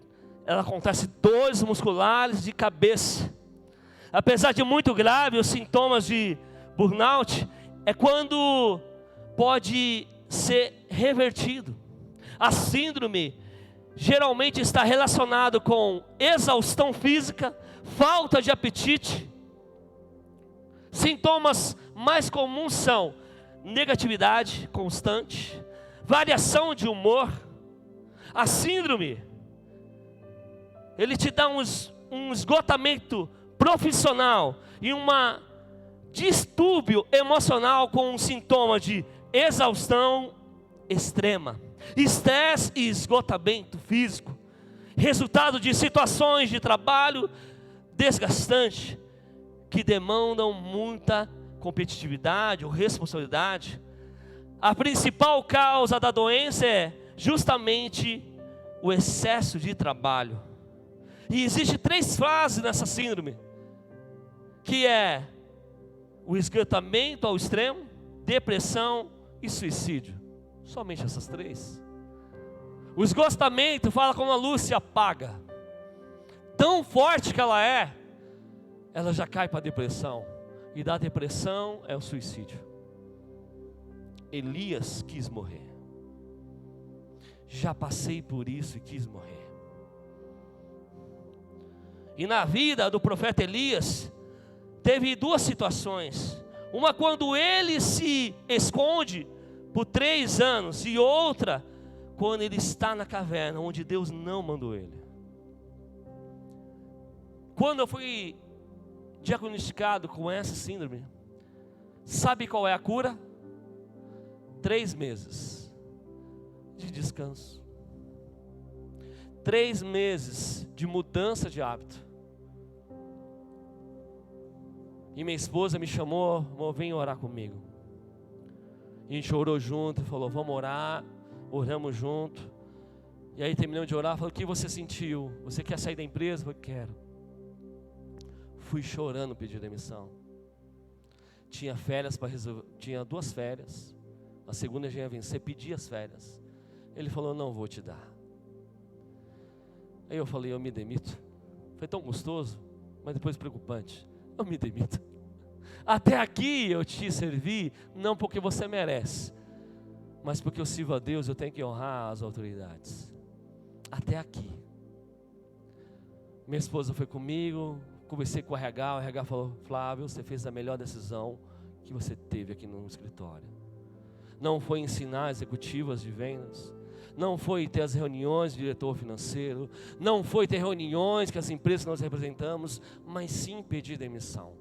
ela acontece em dores musculares de cabeça. Apesar de muito grave, os sintomas de burnout é quando pode ser revertido. A síndrome geralmente está relacionado com exaustão física, falta de apetite. Sintomas mais comuns são negatividade constante, variação de humor. A síndrome, ele te dá um esgotamento profissional e um distúrbio emocional com um sintoma de exaustão extrema, estresse e esgotamento físico, resultado de situações de trabalho desgastante, que demandam muita competitividade ou responsabilidade. A principal causa da doença é justamente o excesso de trabalho. E existe 3 fases nessa síndrome, que é o esgotamento ao extremo, depressão e suicídio. Somente essas 3. O esgotamento fala quando a luz se apaga. Tão forte que ela já cai para a depressão. E da depressão é o suicídio. Elias quis morrer. Já passei por isso e quis morrer. E na vida do profeta Elias, teve 2 situações. Uma quando ele se esconde por 3 anos. E outra quando ele está na caverna, onde Deus não mandou ele. Quando eu fui diagnosticado com essa síndrome, sabe qual é a cura? 3 meses de descanso. 3 meses de mudança de hábito. E minha esposa me chamou, amor, vem orar comigo. A gente orou junto e falou, vamos orar. Oramos junto. E aí terminamos de orar, falou, o que você sentiu? Você quer sair da empresa? Eu falei, quero. Fui chorando pedir demissão. Tinha férias para resolver, tinha 2 férias. A segunda já ia vencer, pedi as férias. Ele falou, não vou te dar. Aí eu falei, eu me demito. Foi tão gostoso, mas depois preocupante. Eu me demito. Até aqui eu te servi, não porque você merece, mas porque eu sirvo a Deus, eu tenho que honrar as autoridades. até aqui. Minha esposa foi comigo, conversei com o RH falou: Flávio, você fez a melhor decisão que você teve aqui no escritório. Não foi ensinar executivas de vendas, não foi ter as reuniões de diretor financeiro, não foi ter reuniões com as empresas que nós representamos, mas sim pedir demissão.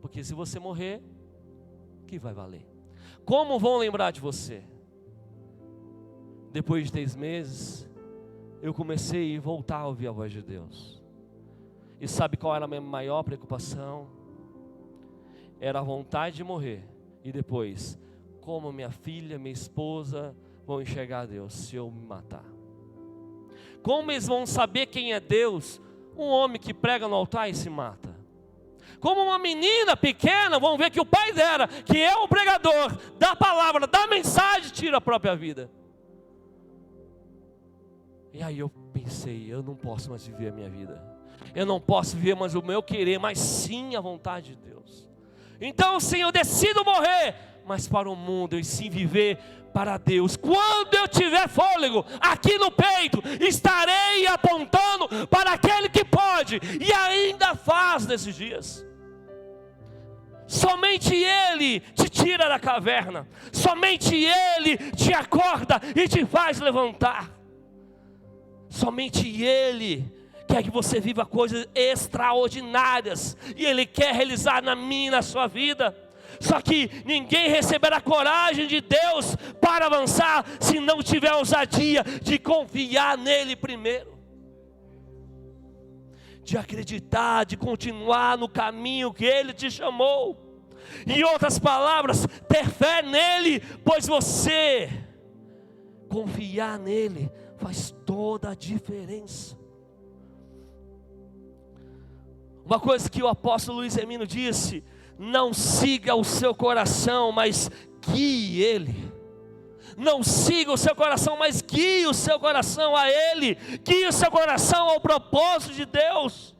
Porque se você morrer, que vai valer? Como vão lembrar de você? Depois de 3 meses, eu comecei a voltar a ouvir a voz de Deus. E sabe qual era a minha maior preocupação? Era a vontade de morrer. E depois, como minha filha, minha esposa vão enxergar a Deus se eu me matar? Como eles vão saber quem é Deus? Um homem que prega no altar e se mata. Como uma menina pequena vão ver que o pai dela, que é o pregador da palavra, da mensagem, tira a própria vida. E aí eu pensei, eu não posso mais viver a minha vida. Eu não posso viver mais o meu querer, mas sim a vontade de Deus. Então sim, eu decido morrer, mas para o mundo, e sim viver para Deus. Quando eu tiver fôlego aqui no peito, estarei apontando para aquele que pode e ainda faz nesses dias. Somente Ele te tira da caverna, somente Ele te acorda e te faz levantar. Somente Ele quer que você viva coisas extraordinárias, e Ele quer realizar na minha e na sua vida. Só que ninguém receberá coragem de Deus para avançar, se não tiver ousadia de confiar nele primeiro, de acreditar, de continuar no caminho que Ele te chamou. Em outras palavras, ter fé nele, pois você confiar nele faz toda a diferença. Uma coisa que o apóstolo Luiz Hermínio disse: não siga o seu coração, mas guie ele. Não siga o seu coração, mas guie o seu coração a Ele. Guie o seu coração ao propósito de Deus.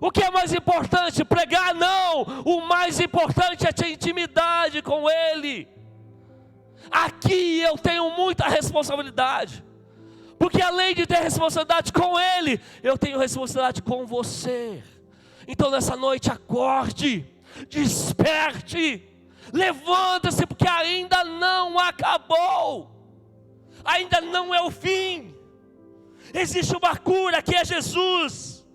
O que é mais importante? Pregar? Não. O mais importante é ter intimidade com Ele. Aqui eu tenho muita responsabilidade, porque além de ter responsabilidade com Ele, eu tenho responsabilidade com você. Então nessa noite acorde, desperte, levanta-se, porque ainda não acabou, ainda não é o fim. Existe uma cura que é Jesus.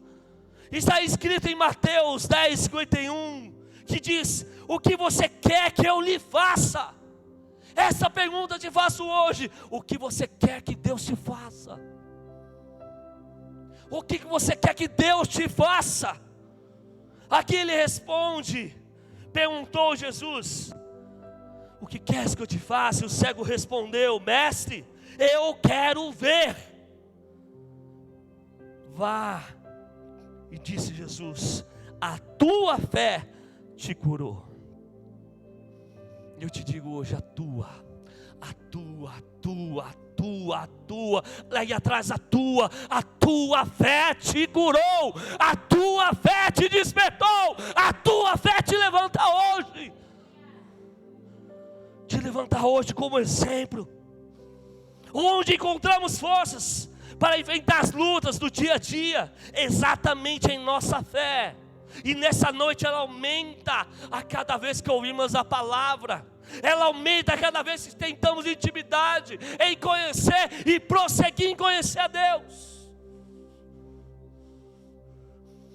Está escrito em Mateus 10:51, que diz: o que você quer que eu lhe faça? Essa pergunta eu te faço hoje: o que você quer que Deus te faça? O que você quer que Deus te faça? Aqui ele responde, perguntou Jesus: o que queres que eu te faça? E o cego respondeu: mestre, eu quero ver. Vá. E disse Jesus: a tua fé te curou. Eu te digo hoje, a tua, aí atrás a tua fé te curou, a tua fé te despertou, a tua fé te levanta hoje. Te levanta hoje como exemplo, onde encontramos forças para enfrentar as lutas do dia a dia, exatamente em nossa fé. E nessa noite ela aumenta a cada vez que ouvimos a palavra. Ela aumenta a cada vez que tentamos intimidade em conhecer e prosseguir em conhecer a Deus.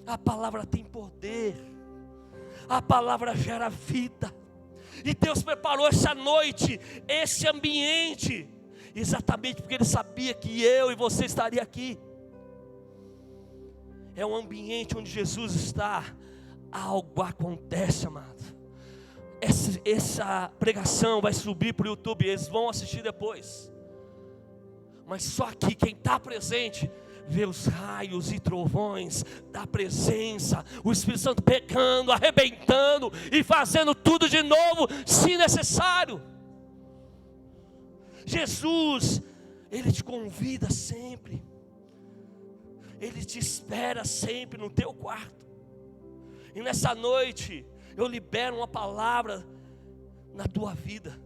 A palavra tem poder, a palavra gera vida. E Deus preparou essa noite, esse ambiente, exatamente porque Ele sabia que eu e você estaria aqui. É um ambiente onde Jesus está. Algo acontece, amado. Essa pregação vai subir para o YouTube, eles vão assistir depois. Mas só aqui quem está presente vê os raios e trovões da presença, o Espírito Santo pegando, arrebentando e fazendo tudo de novo, se necessário. Jesus, Ele te convida sempre, Ele te espera sempre no teu quarto. E nessa noite eu libero uma palavra na tua vida.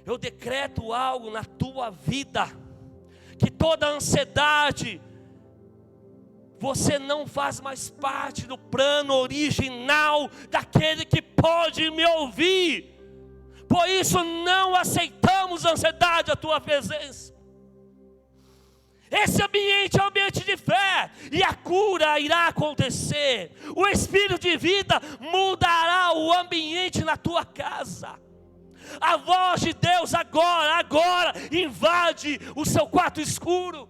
Eu decreto algo na tua vida que toda ansiedade, você não faz mais parte do plano original daquele que pode me ouvir. Por isso não aceitamos ansiedade à tua presença. Esse ambiente é um ambiente de fé, e a cura irá acontecer. O Espírito de vida mudará o ambiente na tua casa. A voz de Deus agora invade o seu quarto escuro,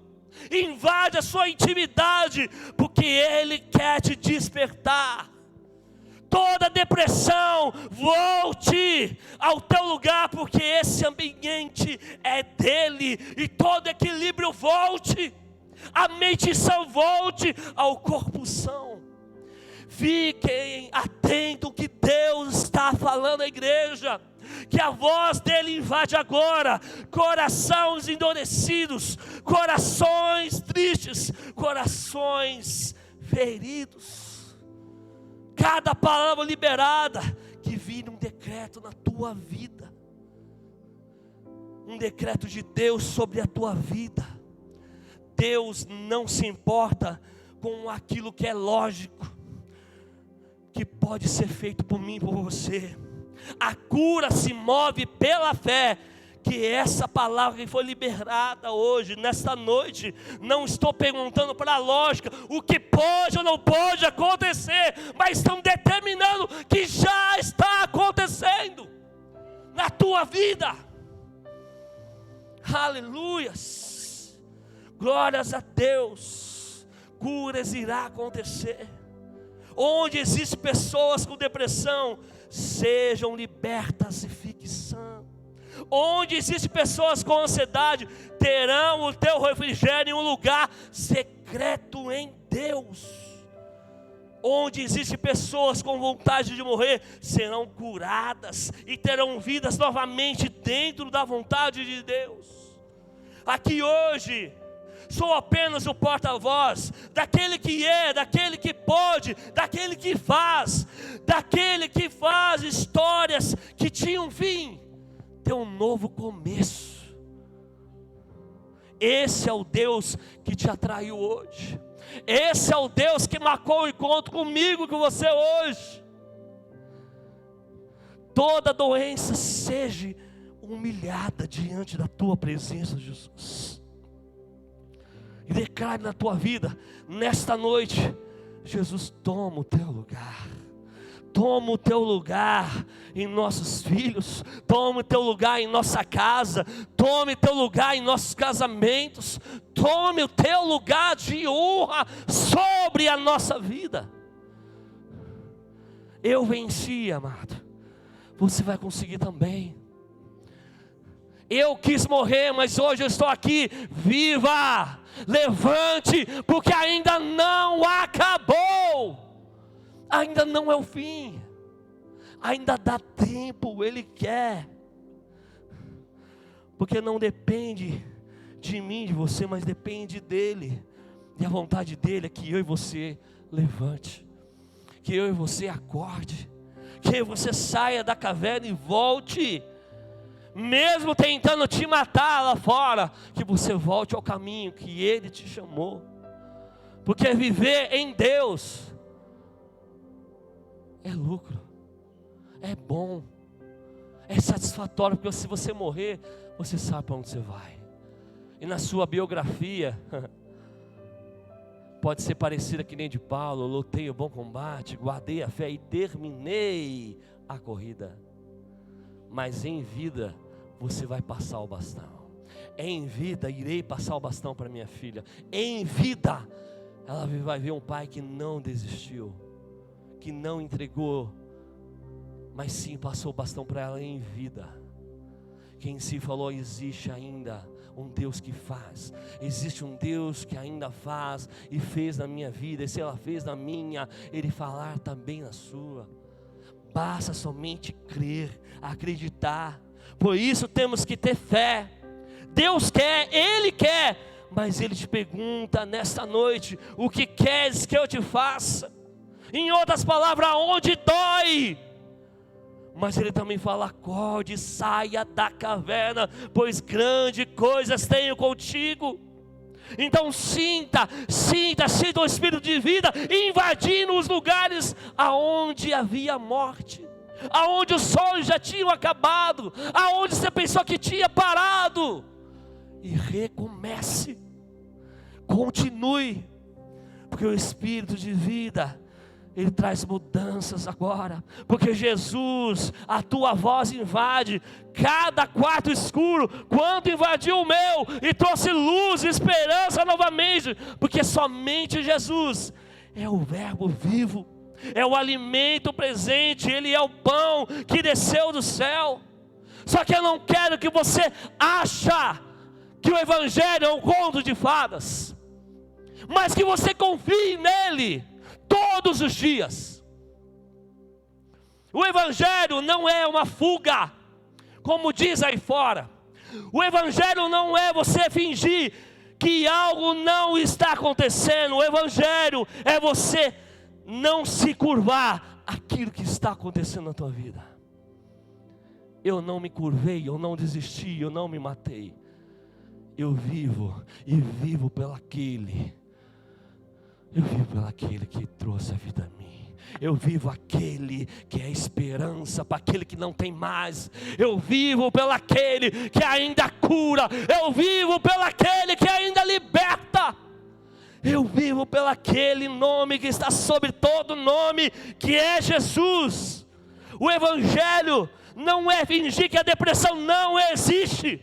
invade a sua intimidade, porque Ele quer te despertar. Toda depressão, volte ao teu lugar, porque esse ambiente é dele. E todo equilíbrio, volte. A mente sã, volte ao corpo são. Fiquem atentos que Deus está falando à igreja, que a voz dele invade agora. Corações endurecidos, corações tristes, corações feridos. Cada palavra liberada, que vire um decreto na tua vida, um decreto de Deus sobre a tua vida. Deus não se importa com aquilo que é lógico, que pode ser feito por mim e por você. A cura se move pela fé. Que essa palavra que foi liberada hoje, nesta noite, não estou perguntando para a lógica o que pode ou não pode acontecer, mas estão determinando que já está acontecendo na tua vida. Aleluias, glórias a Deus. Curas irá acontecer. Onde existem pessoas com depressão, sejam libertas e fiquem sãs. Onde existem pessoas com ansiedade, terão o teu refrigério em um lugar secreto em Deus. Onde existem pessoas com vontade de morrer, serão curadas e terão vidas novamente dentro da vontade de Deus. Aqui hoje, sou apenas o porta-voz daquele que é, daquele que pode, daquele que faz histórias que tinham fim, ter um novo começo. Esse é o Deus que te atraiu hoje. Esse é o Deus que marcou o encontro comigo, com você hoje. Toda doença seja humilhada diante da tua presença, Jesus. E declare na tua vida, nesta noite: Jesus, toma o teu lugar. Toma o teu lugar em nossos filhos, toma o teu lugar em nossa casa, tome o teu lugar em nossos casamentos, tome o teu lugar de honra sobre a nossa vida. Eu venci, amado, você vai conseguir também. Eu quis morrer, mas hoje eu estou aqui, viva, levante, porque ainda não acabou. Ainda não é o fim, ainda dá tempo, Ele quer, porque não depende de mim, de você, mas depende dEle, e a vontade dEle é que eu e você levante, que eu e você acorde, que eu e você saia da caverna e volte, mesmo tentando te matar lá fora, que você volte ao caminho que Ele te chamou, porque viver em Deus é lucro, é bom, é satisfatório, porque se você morrer, você sabe para onde você vai. E na sua biografia, pode ser parecida que nem de Paulo: lutei o bom combate, guardei a fé e terminei a corrida. Mas em vida, você vai passar o bastão. Em vida, irei passar o bastão para minha filha. Em vida, ela vai ver um pai que não desistiu, que não entregou, mas sim passou o bastão para ela em vida. Quem se falou: existe ainda um Deus que faz, existe um Deus que ainda faz e fez na minha vida, e se ela fez na minha, Ele falar também na sua. Basta somente crer, acreditar. Por isso temos que ter fé. Deus quer, Ele quer, mas Ele te pergunta nesta noite: o que queres que eu te faça? Em outras palavras, onde dói? Mas Ele também fala: acorde, saia da caverna, pois grandes coisas tenho contigo. Então sinta o Espírito de vida invadindo os lugares aonde havia morte, aonde os sonhos já tinham acabado, aonde você pensou que tinha parado. E recomece, continue, porque o Espírito de vida, Ele traz mudanças agora, porque Jesus, a tua voz invade cada quarto escuro, quando invadiu o meu, e trouxe luz e esperança novamente, porque somente Jesus é o verbo vivo, é o alimento presente, Ele é o pão que desceu do céu. Só que eu não quero que você ache que o Evangelho é um conto de fadas, mas que você confie nele todos os dias. O Evangelho não é uma fuga, como diz aí fora. O Evangelho não é você fingir que algo não está acontecendo. O Evangelho é você não se curvar àquilo que está acontecendo na tua vida. Eu não me curvei, eu não desisti, eu não me matei. Eu vivo e vivo pelo aquele. Eu vivo pelo aquele que trouxe a vida a mim. Eu vivo aquele que é esperança para aquele que não tem mais. Eu vivo pelo aquele que ainda cura. Eu vivo pelo aquele que ainda liberta. Eu vivo pelo aquele nome que está sobre todo nome, que é Jesus. O Evangelho não é fingir que a depressão não existe.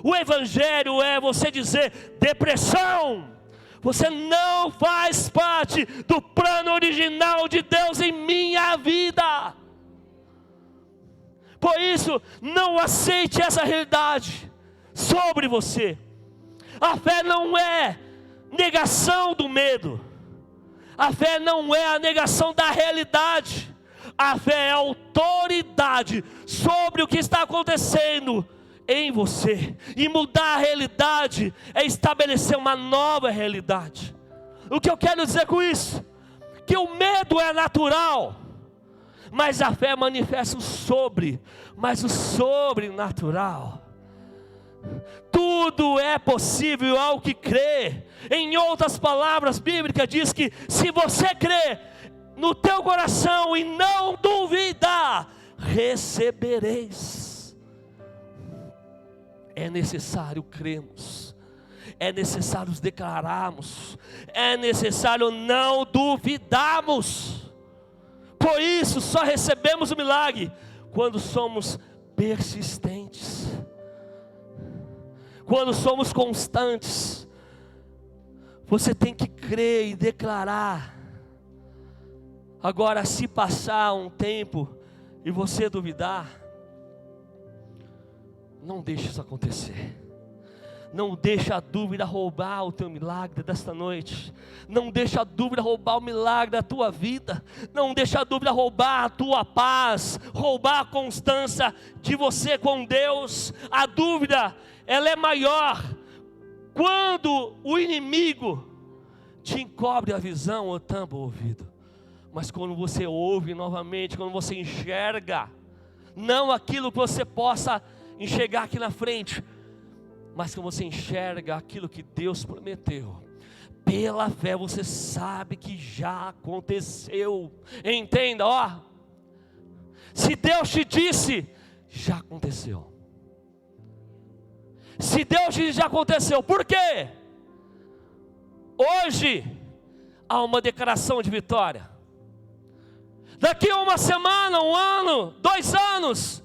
O Evangelho é você dizer: depressão, você não faz parte do plano original de Deus em minha vida. Por isso, não aceite essa realidade sobre você. A fé não é negação do medo. A fé não é a negação da realidade. A fé é autoridade sobre o que está acontecendo em você, e mudar a realidade é estabelecer uma nova realidade. O que eu quero dizer com isso? Que o medo é natural, mas a fé manifesta o sobrenatural. Tudo é possível ao que crê. Em outras palavras, a Bíblia diz que se você crê no teu coração e não duvidar, recebereis. É necessário crermos, é necessário declararmos, é necessário não duvidarmos. Por isso só recebemos o milagre quando somos persistentes, quando somos constantes. Você tem que crer e declarar. Agora, se passar um tempo e você duvidar, não deixe isso acontecer. Não deixe a dúvida roubar o teu milagre desta noite. Não deixe a dúvida roubar o milagre da tua vida. Não deixe a dúvida roubar a tua paz, roubar a constância de você com Deus. A dúvida, ela é maior quando o inimigo te encobre a visão ou tampa o ouvido. Mas quando você ouve novamente, quando você enxerga, não aquilo que você possa enxergar aqui na frente, mas que você enxerga aquilo que Deus prometeu, pela fé você sabe que já aconteceu. Entenda, ó, se Deus te disse, já aconteceu. Se Deus te disse, já aconteceu. Por quê? Hoje há uma declaração de vitória. Daqui a uma semana, um ano, 2 anos,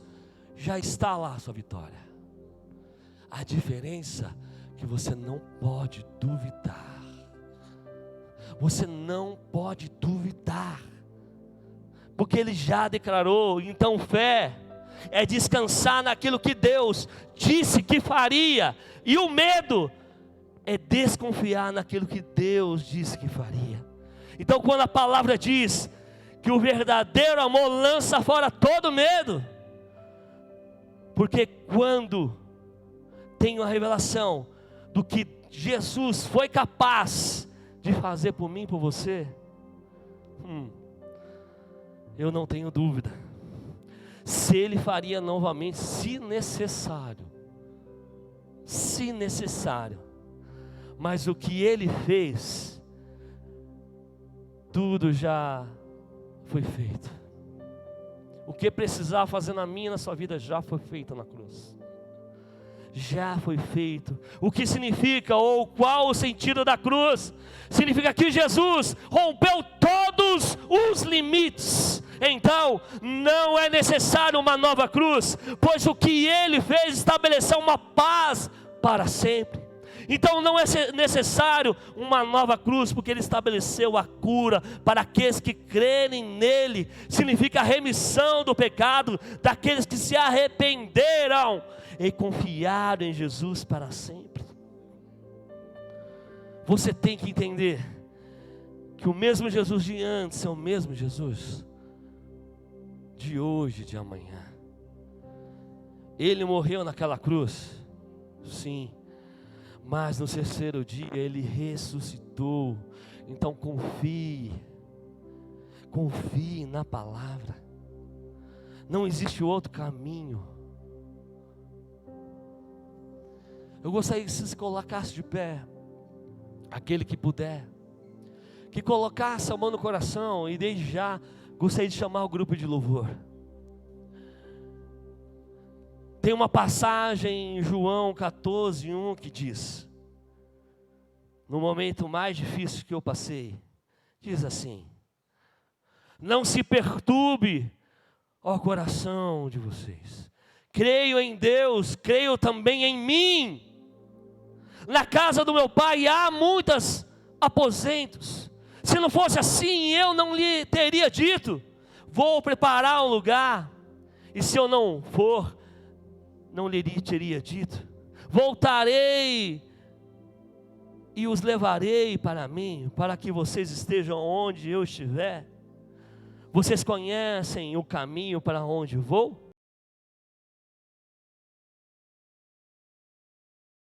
já está lá a sua vitória. A diferença é que você não pode duvidar. Você não pode duvidar, porque Ele já declarou. Então fé é descansar naquilo que Deus disse que faria, e o medo é desconfiar naquilo que Deus disse que faria. Então quando a palavra diz que o verdadeiro amor lança fora todo medo, porque quando tenho a revelação do que Jesus foi capaz de fazer por mim e por você, eu não tenho dúvida, se Ele faria novamente, se necessário, mas o que Ele fez, tudo já foi feito. O que precisava fazer na minha e na sua vida já foi feito na cruz. Já foi feito. O que significa, ou qual o sentido da cruz? Significa que Jesus rompeu todos os limites. Então, não é necessário uma nova cruz, pois o que Ele fez estabeleceu uma paz para sempre. Então não é necessário uma nova cruz, porque Ele estabeleceu a cura para aqueles que crerem nele. Significa a remissão do pecado daqueles que se arrependeram e confiaram em Jesus para sempre. Você tem que entender que o mesmo Jesus de antes é o mesmo Jesus de hoje e de amanhã. Ele morreu naquela cruz, sim, mas no terceiro dia Ele ressuscitou. Então confie na palavra. Não existe outro caminho. Eu gostaria que se colocasse de pé, aquele que puder, que colocasse a mão no coração, e desde já gostaria de chamar o grupo de louvor. Tem uma passagem em João 14:1 que diz: no momento mais difícil que eu passei, diz assim: não se perturbe, ó coração de vocês, creio em Deus, creio também em mim. Na casa do meu pai há muitos aposentos. Se não fosse assim, eu não lhe teria dito: vou preparar um lugar. E se eu não for, não lhe teria dito: voltarei e os levarei para mim, para que vocês estejam onde eu estiver. Vocês conhecem o caminho para onde vou?